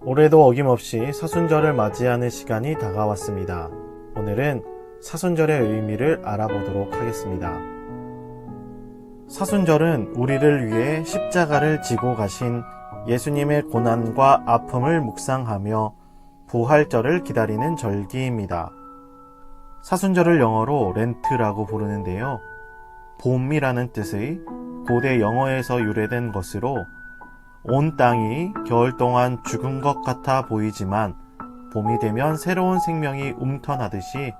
올해도 어김없이 사순절을 맞이하는 시간이 다가왔습니다. 오늘은 사순절의 의미를 알아보도록 하겠습니다. 사순절은 우리를 위해 십자가를 지고 가신 예수님의 고난과 아픔을 묵상하며 부활절을 기다리는 절기입니다. 사순절을 영어로 렌트라고 부르는데요. 봄이라는 뜻의 고대 영어에서 유래된 것으로 온 땅이 겨울 동안 죽은 것 같아 보이지만 봄이 되면 새로운 생명이 움터나듯이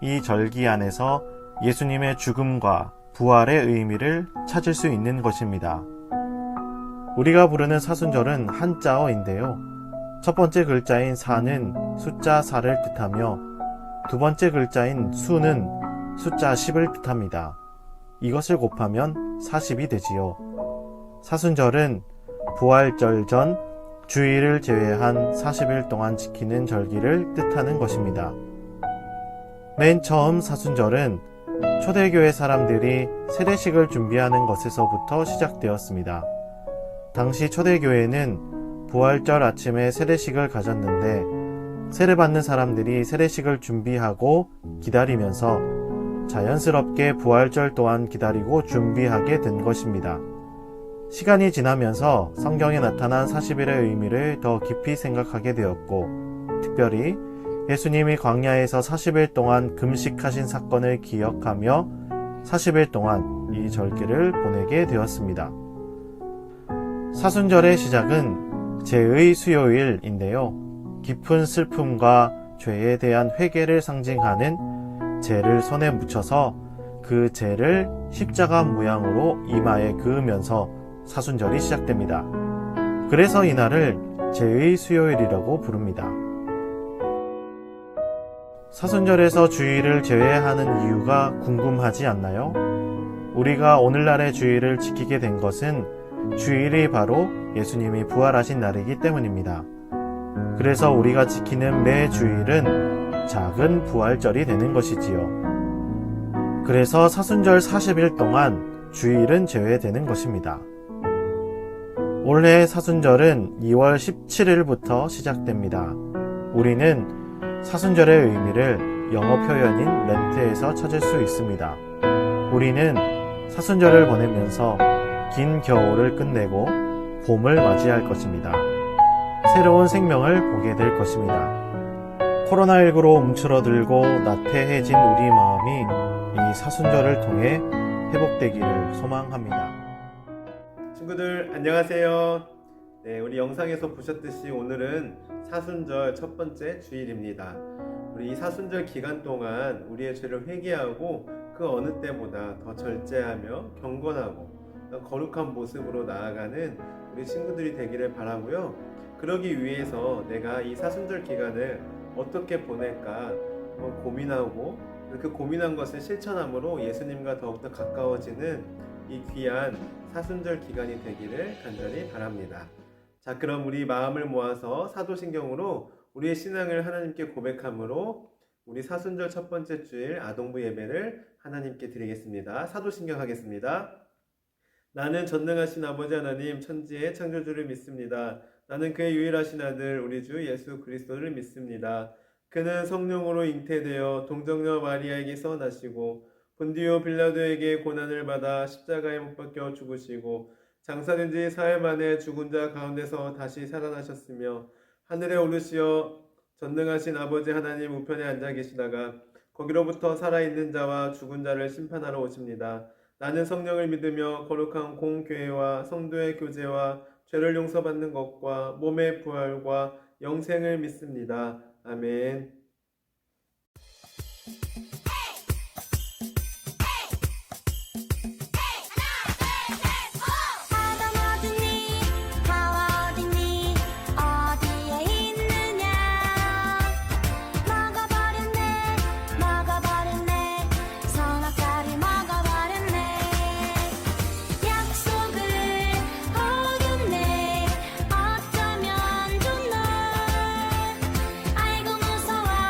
이 절기 안에서 예수님의 죽음과 부활의 의미를 찾을 수 있는 것입니다. 우리가 부르는 사순절은 한자어인데요. 첫 번째 글자인 사는 숫자 4를 뜻하며 두 번째 글자인 수는 숫자 10을 뜻합니다. 이것을 곱하면 40이 되지요. 사순절은 부활절 전 주일을 제외한 40일 동안 지키는 절기를 뜻하는 것입니다. 맨 처음 사순절은 초대교회 사람들이 세례식을 준비하는 것에서부터 시작되었습니다. 당시 초대교회는 부활절 아침에 세례식을 가졌는데 세례받는 사람들이 세례식을 준비하고 기다리면서 자연스럽게 부활절 또한 기다리고 준비하게 된 것입니다. 시간이 지나면서 성경에 나타난 40일의 의미를 더 깊이 생각하게 되었고, 특별히 예수님이 광야에서 40일 동안 금식하신 사건을 기억하며 40일 동안 이 절기를 보내게 되었습니다. 사순절의 시작은 제의 수요일인데요. 깊은 슬픔과 죄에 대한 회개를 상징하는 죄를 손에 묻혀서 그 죄를 십자가 모양으로 이마에 그으면서 사순절이 시작됩니다. 그래서 이날을 제의 수요일이라고 부릅니다. 사순절에서 주일을 제외하는 이유가 궁금하지 않나요? 우리가 오늘날의 주일을 지키게 된 것은 주일이 바로 예수님이 부활하신 날이기 때문입니다. 그래서 우리가 지키는 매 주일은 작은 부활절이 되는 것이지요. 그래서 사순절 40일 동안 주일은 제외되는 것입니다. 올해 사순절은 2월 17일부터 시작됩니다. 우리는 사순절의 의미를 영어 표현인 렌트에서 찾을 수 있습니다. 우리는 사순절을 보내면서 긴 겨울을 끝내고 봄을 맞이할 것입니다. 새로운 생명을 보게 될 것입니다. 코로나19로 움츠러들고 나태해진 우리 마음이 이 사순절을 통해 회복되기를 소망합니다. 친구들 안녕하세요. 우리 영상에서 보셨듯이 오늘은 사순절 첫 번째 주일입니다. 우리 이 사순절 기간 동안 우리의 죄를 회개하고 그 어느 때보다 더 절제하며 경건하고 거룩한 모습으로 나아가는 우리 친구들이 되기를 바라고요. 그러기 위해서 내가 이 사순절 기간을 어떻게 보낼까 고민하고 그 고민한 것을 실천함으로 예수님과 더욱더 가까워지는 이 귀한 사순절 기간이 되기를 간절히 바랍니다. 자, 그럼 우리 마음을 모아서 사도신경으로 우리의 신앙을 하나님께 고백함으로 우리 사순절 첫 번째 주일 아동부 예배를 하나님께 드리겠습니다. 사도신경 하겠습니다. 나는 전능하신 아버지 하나님 천지의 창조주를 믿습니다. 나는 그의 유일하신 아들 우리 주 예수 그리스도를 믿습니다. 그는 성령으로 잉태되어 동정녀 마리아에게서 나시고 본디오 빌라도에게 고난을 받아 십자가에 못 박혀 죽으시고 장사된 지 사흘 만에 죽은 자 가운데서 다시 살아나셨으며 하늘에 오르시어 전능하신 아버지 하나님 우편에 앉아 계시다가 거기로부터 살아있는 자와 죽은 자를 심판하러 오십니다. 나는 성령을 믿으며 거룩한 공교회와 성도의 교제와 죄를 용서받는 것과 몸의 부활과 영생을 믿습니다. 아멘. 어쩌면 좋나. 아이고 무서워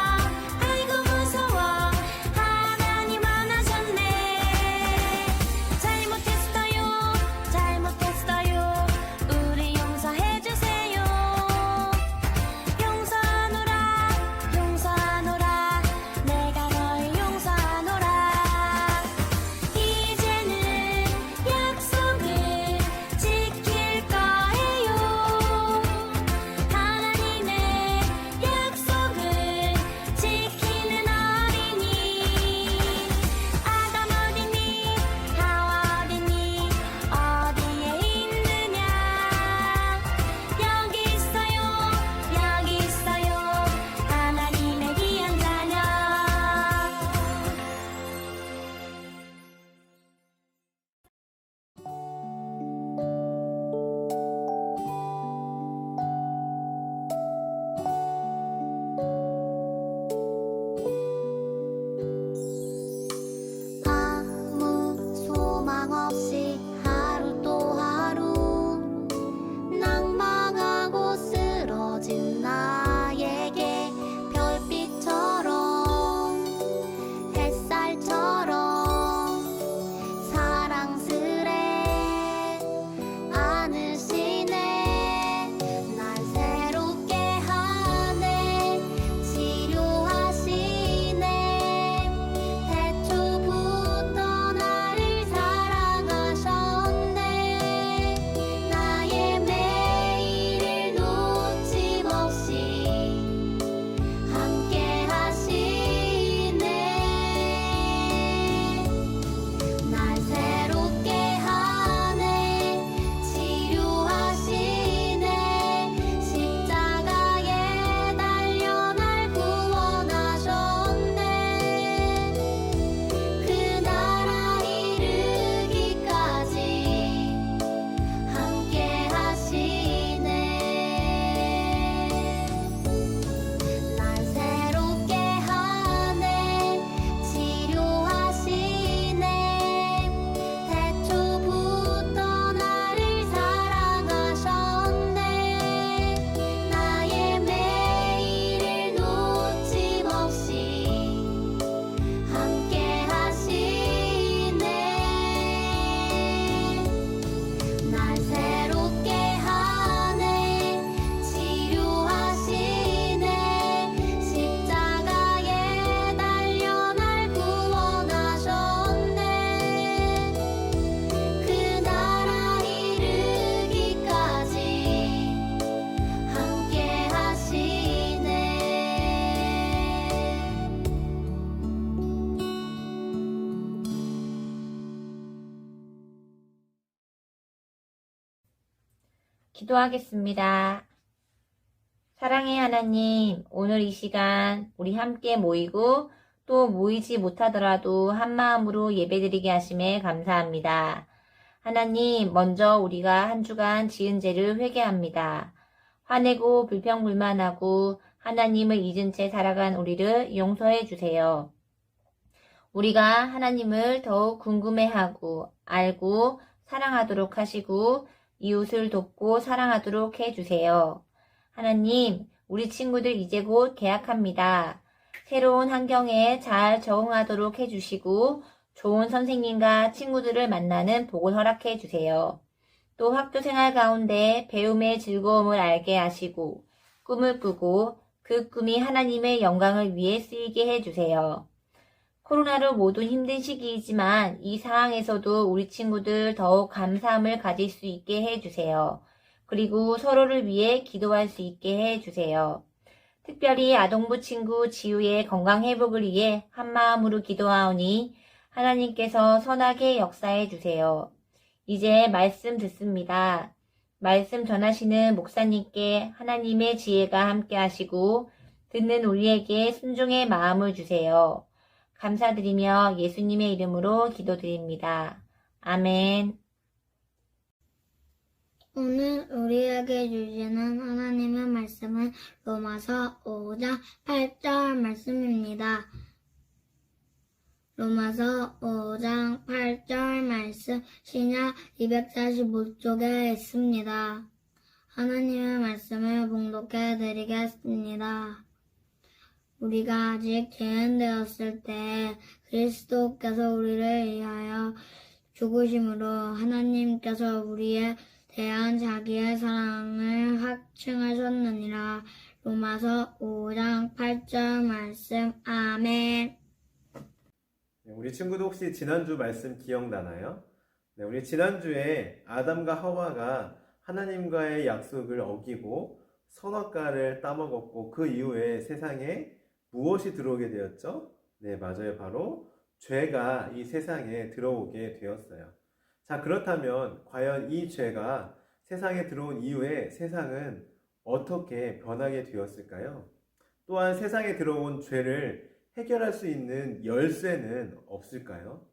기도하겠습니다. 사랑의 하나님, 오늘 이 시간 우리 함께 모이고 또 모이지 못하더라도 한 마음으로 예배드리게 하심에 감사합니다. 하나님, 먼저 우리가 한 주간 지은 죄를 회개합니다. 화내고 불평불만하고 하나님을 잊은 채 살아간 우리를 용서해 주세요. 우리가 하나님을 더욱 궁금해하고 알고 사랑하도록 하시고 이웃을 돕고 사랑하도록 해주세요. 하나님, 우리 친구들 이제 곧 개학합니다. 새로운 환경에 잘 적응하도록 해주시고 좋은 선생님과 친구들을 만나는 복을 허락해 주세요. 또 학교 생활 가운데 배움의 즐거움을 알게 하시고 꿈을 꾸고 그 꿈이 하나님의 영광을 위해 쓰이게 해주세요. 코로나로 모두 힘든 시기이지만 이 상황에서도 우리 친구들 더욱 감사함을 가질 수 있게 해주세요. 그리고 서로를 위해 기도할 수 있게 해주세요. 특별히 아동부 친구 지우의 건강 회복을 위해 한마음으로 기도하오니 하나님께서 선하게 역사해 주세요. 이제 말씀 듣습니다. 말씀 전하시는 목사님께 하나님의 지혜가 함께 하시고 듣는 우리에게 순종의 마음을 주세요. 감사드리며 예수님의 이름으로 기도드립니다. 아멘. 오늘 우리에게 주시는 하나님의 말씀은 로마서 5장 8절 말씀입니다. 로마서 5장 8절 말씀 신약 245쪽에 있습니다. 하나님의 말씀을 봉독해 드리겠습니다. 우리가 아직 죄인 되었을 때 그리스도께서 우리를 위하여 죽으심으로 하나님께서 우리에 대한 자기의 사랑을 확증하셨느니라. 로마서 5장 8절 말씀. 아멘. 우리 친구도 혹시 지난주 말씀 기억나나요? 네, 우리 지난주에 아담과 하와가 하나님과의 약속을 어기고 선악과를 따먹었고 그 이후에 세상에 무엇이 들어오게 되었죠? 네, 맞아요. 바로 죄가 이 세상에 들어오게 되었어요. 자, 그렇다면 과연 이 죄가 세상에 들어온 이후에 세상은 어떻게 변하게 되었을까요? 또한 세상에 들어온 죄를 해결할 수 있는 열쇠는 없을까요?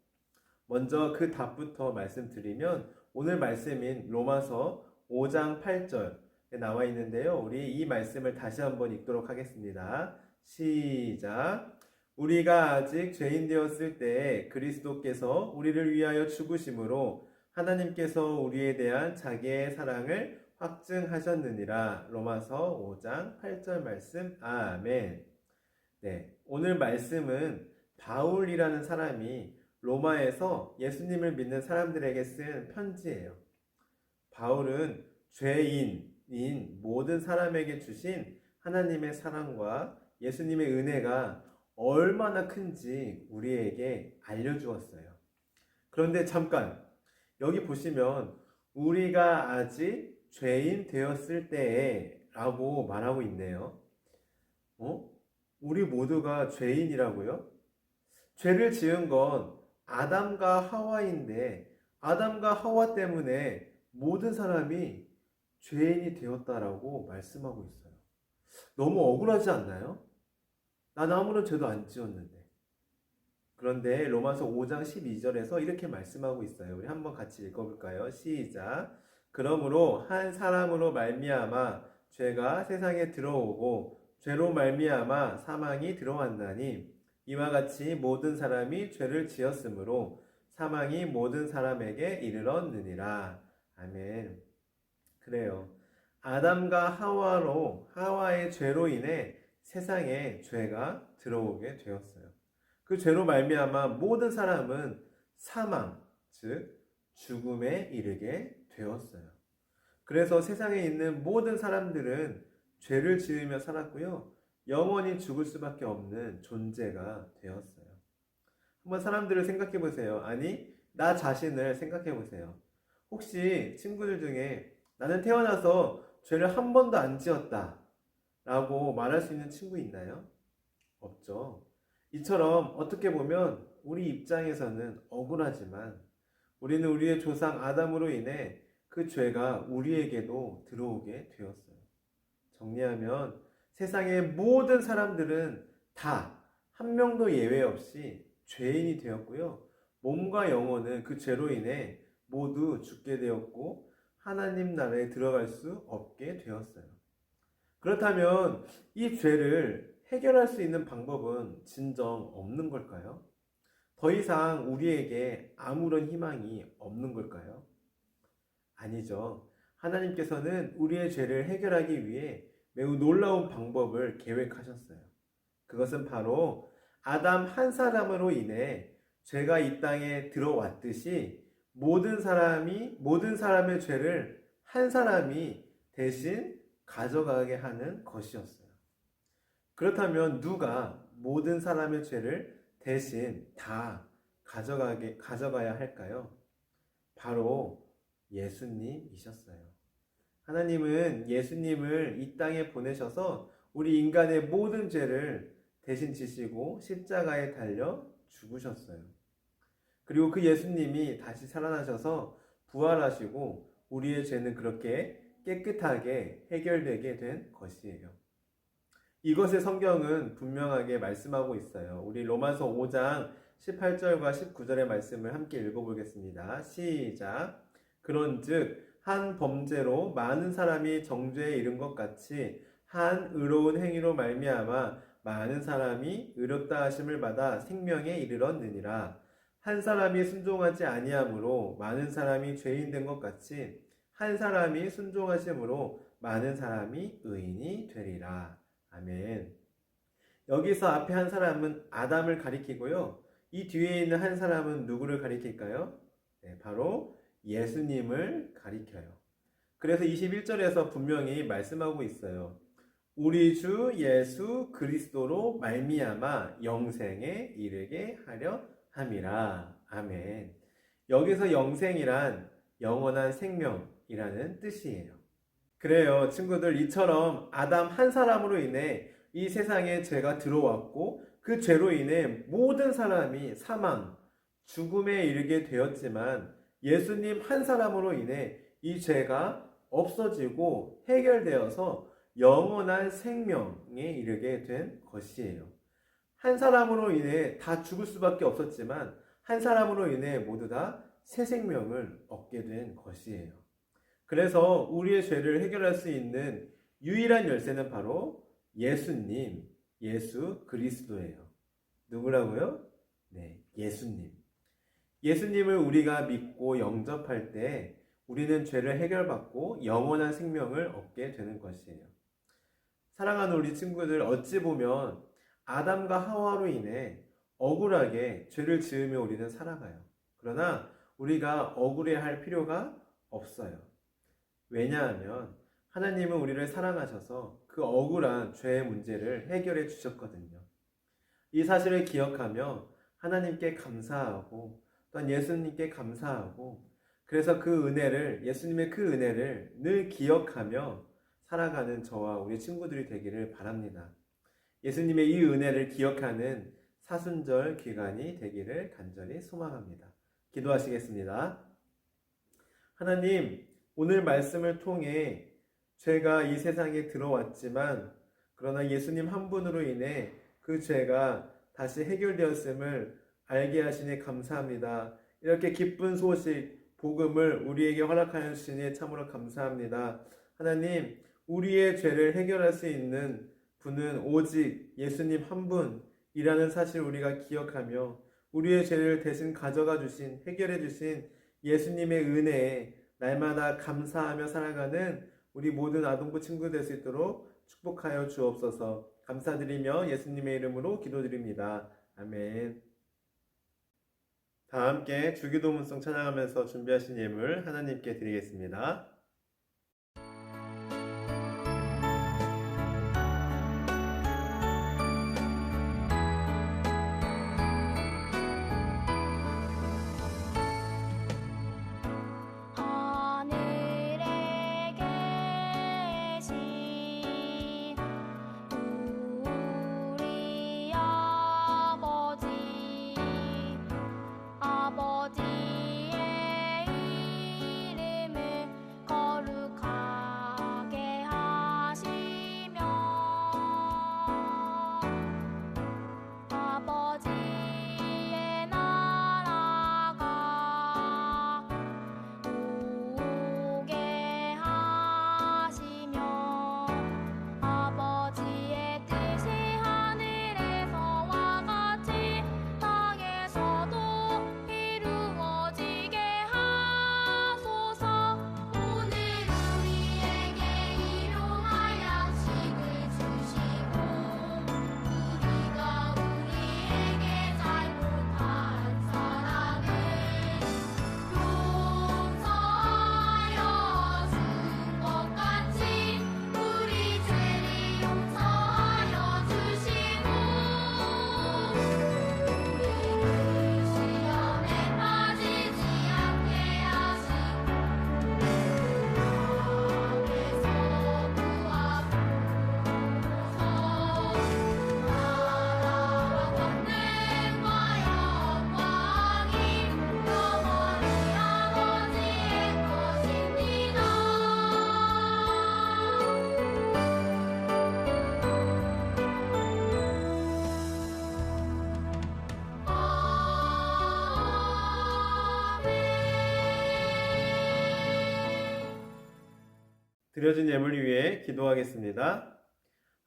먼저 그 답부터 말씀드리면 오늘 말씀인 로마서 5장 8절에 나와 있는데요. 우리 이 말씀을 다시 한번 읽도록 하겠습니다. 시작. 우리가 아직 죄인 되었을 때 그리스도께서 우리를 위하여 죽으심으로 하나님께서 우리에 대한 자기의 사랑을 확증하셨느니라. 로마서 5장 8절 말씀. 아멘. 네, 오늘 말씀은 바울이라는 사람이 로마에서 예수님을 믿는 사람들에게 쓴 편지예요. 바울은 죄인인 모든 사람에게 주신 하나님의 사랑과 예수님의 은혜가 얼마나 큰지 우리에게 알려주었어요. 그런데 잠깐 여기 보시면 우리가 아직 죄인 되었을 때에 라고 말하고 있네요. 우리 모두가 죄인이라고요? 죄를 지은 건 아담과 하와인데 아담과 하와 때문에 모든 사람이 죄인이 되었다라고 말씀하고 있어요. 너무 억울하지 않나요? 난 아무런 죄도 안 지었는데. 그런데 로마서 5장 12절에서 이렇게 말씀하고 있어요. 우리 한번 같이 읽어볼까요? 시작. 그러므로 한 사람으로 말미암아 죄가 세상에 들어오고 죄로 말미암아 사망이 들어왔나니 이와 같이 모든 사람이 죄를 지었으므로 사망이 모든 사람에게 이르렀느니라. 아멘. 그래요. 아담과 하와의 죄로 인해 세상에 죄가 들어오게 되었어요. 그 죄로 말미암아 모든 사람은 사망, 즉 죽음에 이르게 되었어요. 그래서 세상에 있는 모든 사람들은 죄를 지으며 살았고요. 영원히 죽을 수밖에 없는 존재가 되었어요. 한번 사람들을 생각해 보세요. 아니, 나 자신을 생각해 보세요. 혹시 친구들 중에 나는 태어나서 죄를 한 번도 안 지었다 라고 말할 수 있는 친구 있나요? 없죠. 이처럼 어떻게 보면 우리 입장에서는 억울하지만 우리는 우리의 조상 아담으로 인해 그 죄가 우리에게도 들어오게 되었어요. 정리하면 세상의 모든 사람들은 다 한 명도 예외 없이 죄인이 되었고요. 몸과 영혼은 그 죄로 인해 모두 죽게 되었고 하나님 나라에 들어갈 수 없게 되었어요. 그렇다면 이 죄를 해결할 수 있는 방법은 진정 없는 걸까요? 더 이상 우리에게 아무런 희망이 없는 걸까요? 아니죠. 하나님께서는 우리의 죄를 해결하기 위해 매우 놀라운 방법을 계획하셨어요. 그것은 바로 아담 한 사람으로 인해 죄가 이 땅에 들어왔듯이 모든 사람의 죄를 한 사람이 대신 가져가게 하는 것이었어요. 그렇다면 누가 모든 사람의 죄를 대신 다 가져가야 할까요? 바로 예수님이셨어요. 하나님은 예수님을 이 땅에 보내셔서 우리 인간의 모든 죄를 대신 지시고 십자가에 달려 죽으셨어요. 그리고 그 예수님이 다시 살아나셔서 부활하시고 우리의 죄는 그렇게 깨끗하게 해결되게 된 것이에요. 이것의 성경은 분명하게 말씀하고 있어요. 우리 로마서 5장 18절과 19절의 말씀을 함께 읽어보겠습니다. 시작. 그런즉 한 범죄로 많은 사람이 정죄에 이른 것 같이 한 의로운 행위로 말미암아 많은 사람이 의롭다 하심을 받아 생명에 이르렀느니라. 한 사람이 순종하지 아니함으로 많은 사람이 죄인 된 것 같이 한 사람이 순종하심으로 많은 사람이 의인이 되리라. 아멘. 여기서 앞에 한 사람은 아담을 가리키고요. 이 뒤에 있는 한 사람은 누구를 가리킬까요? 네, 바로 예수님을 가리켜요. 그래서 21절에서 분명히 말씀하고 있어요. 우리 주 예수 그리스도로 말미암아 영생에 이르게 하려 함이라. 아멘. 여기서 영생이란 영원한 생명이라는 뜻이에요. 그래요, 친구들. 이처럼 아담 한 사람으로 인해 이 세상에 죄가 들어왔고 그 죄로 인해 모든 사람이 사망, 죽음에 이르게 되었지만 예수님 한 사람으로 인해 이 죄가 없어지고 해결되어서 영원한 생명에 이르게 된 것이에요. 한 사람으로 인해 다 죽을 수밖에 없었지만 한 사람으로 인해 모두 다 새 생명을 얻게 된 것이에요. 그래서 우리의 죄를 해결할 수 있는 유일한 열쇠는 바로 예수님, 예수 그리스도예요. 누구라고요? 네, 예수님. 예수님을 우리가 믿고 영접할 때 우리는 죄를 해결받고 영원한 생명을 얻게 되는 것이에요. 사랑하는 우리 친구들, 어찌 보면 아담과 하와로 인해 억울하게 죄를 지으며 우리는 살아가요. 그러나 우리가 억울해할 필요가 없어요. 왜냐하면 하나님은 우리를 사랑하셔서 그 억울한 죄의 문제를 해결해 주셨거든요. 이 사실을 기억하며 하나님께 감사하고 또한 예수님께 감사하고, 그래서 그 은혜를, 예수님의 그 은혜를 늘 기억하며 살아가는 저와 우리 친구들이 되기를 바랍니다. 예수님의 이 은혜를 기억하는 사순절 기간이 되기를 간절히 소망합니다. 기도하시겠습니다. 하나님, 오늘 말씀을 통해 죄가 이 세상에 들어왔지만 그러나 예수님 한 분으로 인해 그 죄가 다시 해결되었음을 알게 하시니 감사합니다. 이렇게 기쁜 소식, 복음을 우리에게 허락하여 주시니 참으로 감사합니다. 하나님, 우리의 죄를 해결할 수 있는 분은 오직 예수님 한 분이라는 사실을 우리가 기억하며 우리의 죄를 대신 가져가 주신, 해결해 주신 예수님의 은혜에 날마다 감사하며 살아가는 우리 모든 아동부 친구 될 수 있도록 축복하여 주옵소서. 감사드리며 예수님의 이름으로 기도드립니다. 아멘. 다 함께 주기도문송 찬양하면서 준비하신 예물 하나님께 드리겠습니다. 아버지의 이름을 드려진 예물을 위해 기도하겠습니다.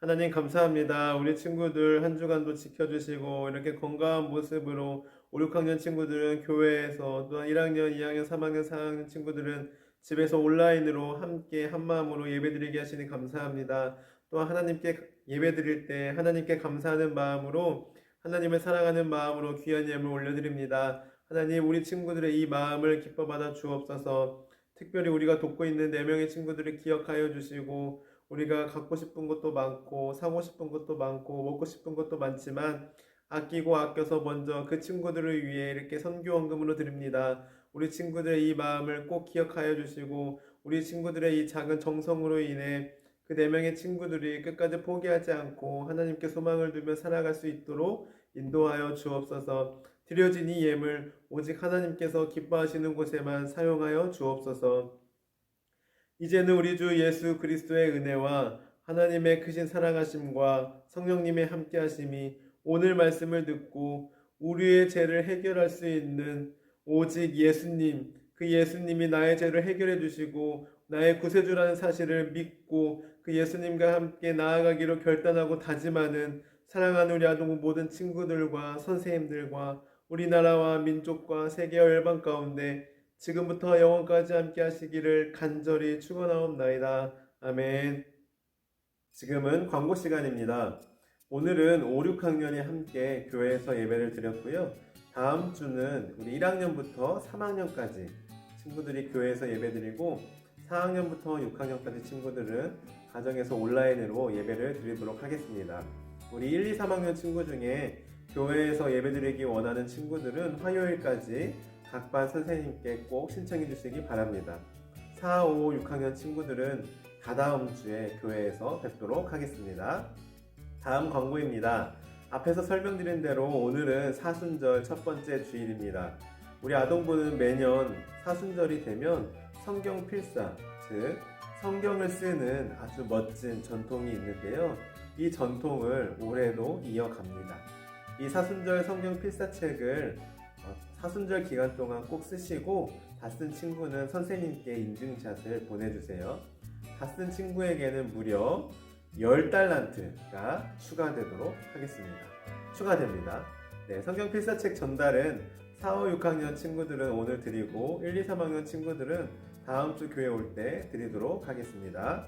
하나님 감사합니다. 우리 친구들 한 주간도 지켜주시고 이렇게 건강한 모습으로 5, 6학년 친구들은 교회에서, 또한 1학년, 2학년, 3학년, 4학년 친구들은 집에서 온라인으로 함께 한마음으로 예배드리게 하시니 감사합니다. 또한 하나님께 예배드릴 때 하나님께 감사하는 마음으로, 하나님을 사랑하는 마음으로 귀한 예물 올려드립니다. 하나님, 우리 친구들의 이 마음을 기뻐받아 주옵소서. 특별히 우리가 돕고 있는 4명의 친구들을 기억하여 주시고, 우리가 갖고 싶은 것도 많고 사고 싶은 것도 많고 먹고 싶은 것도 많지만 아끼고 아껴서 먼저 그 친구들을 위해 이렇게 선교원금으로 드립니다. 우리 친구들의 이 마음을 꼭 기억하여 주시고, 우리 친구들의 이 작은 정성으로 인해 그 4명의 친구들이 끝까지 포기하지 않고 하나님께 소망을 두며 살아갈 수 있도록 인도하여 주옵소서. 드려진 이 예물 오직 하나님께서 기뻐하시는 곳에만 사용하여 주옵소서. 이제는 우리 주 예수 그리스도의 은혜와 하나님의 크신 사랑하심과 성령님의 함께하심이 오늘 말씀을 듣고 우리의 죄를 해결할 수 있는 오직 예수님, 그 예수님이 나의 죄를 해결해 주시고 나의 구세주라는 사실을 믿고 그 예수님과 함께 나아가기로 결단하고 다짐하는 사랑하는 우리 아동부 모든 친구들과 선생님들과 우리나라와 민족과 세계와 열방 가운데 지금부터 영원까지 함께 하시기를 간절히 축원하옵나이다. 아멘. 지금은 광고 시간입니다. 오늘은 5, 6학년이 함께 교회에서 예배를 드렸고요. 다음 주는 우리 1학년부터 3학년까지 친구들이 교회에서 예배드리고 4학년부터 6학년까지 친구들은 가정에서 온라인으로 예배를 드리도록 하겠습니다. 우리 1, 2, 3학년 친구 중에 교회에서 예배드리기 원하는 친구들은 화요일까지 각 반 선생님께 꼭 신청해 주시기 바랍니다. 4, 5, 6학년 친구들은 다다음 주에 교회에서 뵙도록 하겠습니다. 다음 광고입니다. 앞에서 설명드린 대로 오늘은 사순절 첫 번째 주일입니다. 우리 아동부는 매년 사순절이 되면 성경 필사, 즉 성경을 쓰는 아주 멋진 전통이 있는데요. 이 전통을 올해도 이어갑니다. 이 사순절 성경 필사책을 사순절 기간 동안 꼭 쓰시고 다 쓴 친구는 선생님께 인증샷을 보내주세요. 다 쓴 친구에게는 무려 10달란트가 추가되도록 하겠습니다. 추가됩니다. 네, 성경 필사책 전달은 4, 5, 6학년 친구들은 오늘 드리고 1, 2, 3학년 친구들은 다음 주 교회 올 때 드리도록 하겠습니다.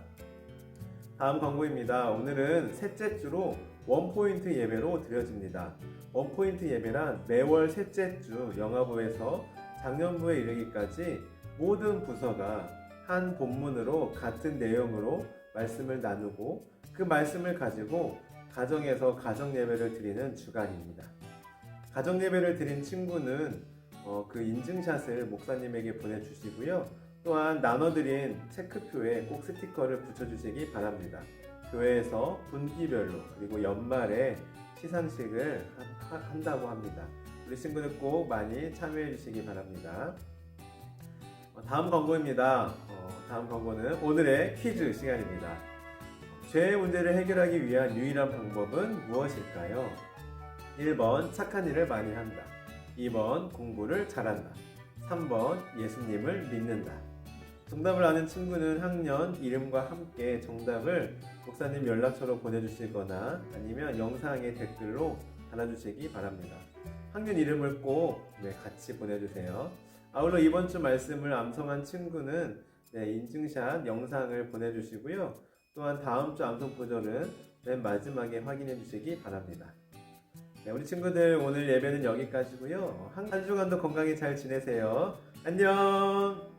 다음 광고입니다. 오늘은 셋째 주로 원포인트 예배로 드려집니다. 원포인트 예배란 매월 셋째 주 영화부에서 장년부에 이르기까지 모든 부서가 한 본문으로 같은 내용으로 말씀을 나누고 그 말씀을 가지고 가정에서 가정 예배를 드리는 주간입니다. 가정 예배를 드린 친구는 그 인증샷을 목사님에게 보내주시고요. 또한 나눠드린 체크표에 꼭 스티커를 붙여주시기 바랍니다. 교회에서 분기별로 그리고 연말에 시상식을 한다고 합니다. 우리 친구들 꼭 많이 참여해 주시기 바랍니다. 다음 광고입니다. 다음 광고는 오늘의 퀴즈 시간입니다. 죄의 문제를 해결하기 위한 유일한 방법은 무엇일까요? 1번 착한 일을 많이 한다. 2번 공부를 잘한다. 3번 예수님을 믿는다. 정답을 아는 친구는 학년 이름과 함께 정답을 목사님 연락처로 보내주시거나 아니면 영상의 댓글로 달아주시기 바랍니다. 학년 이름을 꼭 같이 보내주세요. 아울러 이번 주 말씀을 암송한 친구는 인증샷 영상을 보내주시고요. 또한 다음 주 암송 구절은 맨 마지막에 확인해 주시기 바랍니다. 우리 친구들 오늘 예배는 여기까지고요. 한 주간도 건강히 잘 지내세요. 안녕.